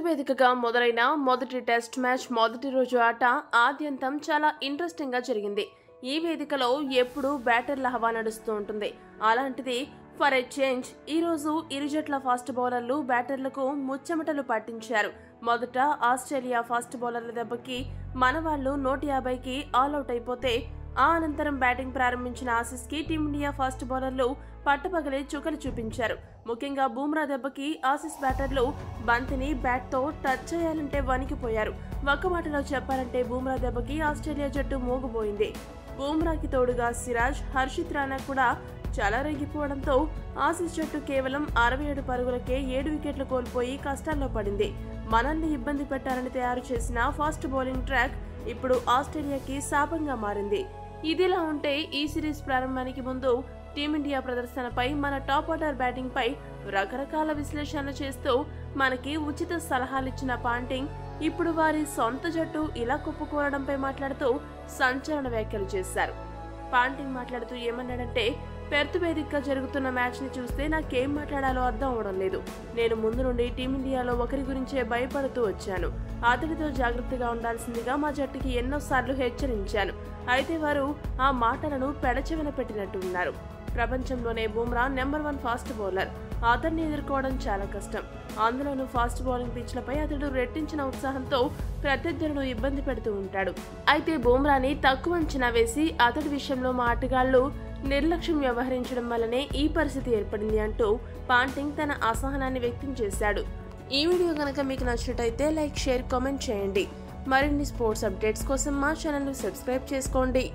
వేదికగా మొదలైన మొదటి టెస్ట్ మ్యాచ్ మొదటి రోజు ఆట ఆద్యంతం చాలా ఇంట్రెస్టింగ్ గా జరిగింది. ఈ వేదికలో ఎప్పుడూ బ్యాటర్ల హవా నడుస్తూ ఉంటుంది. అలాంటిది ఫర్ ఎ చేంజ్ ఈ రోజు ఇరు జట్ల ఫాస్ట్ బౌలర్లు బ్యాటర్లకు ముచ్చెమటలు పట్టించారు. మొదట ఆస్ట్రేలియా ఫాస్ట్ బౌలర్ల దెబ్బకి మనవాళ్లు 150కి ఆల్అౌట్ అయిపోతే ఆ అనంతరం బ్యాటింగ్ ప్రారంభించిన ఆసీస్ కి టీమిండియా ఫాస్ట్ బౌలర్లు పట్టపగలే చుక్కలు చూపించారు. ముఖ్యంగా బూమ్రా దెబ్బకి ఆసీస్ బ్యాటర్లు బంతిని బ్యాట్ తో టచ్ చేయాలంటే వణికిపోయారు. ఒక్క మాటలో చెప్పాలంటే బూమ్రా దెబ్బకి ఆస్ట్రేలియా జట్టు మోగిపోయింది. బూమ్రాకి తోడుగా సిరాజ్, హర్షిత్ రాణా కూడా చెలరేగిపోవడంతో ఆసీస్ జట్టు కేవలం 67 పరుగులకే 7 వికెట్లు కోల్పోయి కష్టాల్లో పడింది. మనల్ని ఇబ్బంది పెట్టాలని తయారు చేసిన ఫాస్ట్ బౌలింగ్ ట్రాక్ ఇప్పుడు ఆస్ట్రేలియాకి శాపంగా మారింది. ఇదిలా ఉంటే ఈ సిరీస్ ప్రారంభానికి ముందు టీమిండియా ప్రదర్శనపై మన టాప్ ఆర్డర్ బ్యాటింగ్ పై రకరకాల విశ్లేషణలు చేస్తూ మనకి ఉచిత సలహాలిచ్చిన పాంటింగ్ ఇప్పుడు వారి సొంత జట్టు ఇలా కుప్పకూరడంపై మాట్లాడుతూ సంచలన వ్యాఖ్యలు చేశారు. పాంటింగ్ మాట్లాడుతూ ఏమన్నాడంటే, పెర్త్ వేదికగా జరుగుతున్న మ్యాచ్ ని చూస్తే నాకేం మాట్లాడాలో అర్థం అవడం లేదు. నేను ముందు నుండి టీమిండియాలో ఒకరి గురించే భయపడుతూ వచ్చాను. అతడితో జాగ్రత్తగా ఉండాల్సిందిగా మా జట్టుకి ఎన్నోసార్లు హెచ్చరించాను. అయితే వారు ఆ మాటలను పెడచెవిన పెట్టినట్టు ఉన్నారు. ప్రపంచంలోనే బూమ్రా నెంబర్ 1 ఫాస్ట్ బౌలర్. అతన్ని ఎదుర్కోవడం చాలా కష్టం. అందులోనూ ఫాస్ట్ బౌలింగ్ పిచ్లపై అతడు రెట్టించిన ఉత్సాహంతో ప్రత్యర్థులను ఇబ్బంది పెడుతూ ఉంటాడు. అయితే బూమ్రాని తక్కువ అంచనా వేసి అతడి విషయంలో మా ఆటగాళ్లు నిర్లక్ష్యం వ్యవహరించడం వల్లనే ఈ పరిస్థితి ఏర్పడింది అంటూ పాంటింగ్ తన అసహనాన్ని వ్యక్తం చేశాడు. ఈ వీడియో కనుక మీకు నచ్చినట్టయితే లైక్, షేర్, కామెంట్ చేయండి. మరిన్ని స్పోర్ట్స్ అప్డేట్స్ కోసం మా ఛానల్ ను సబ్స్క్రైబ్ చేసుకోండి.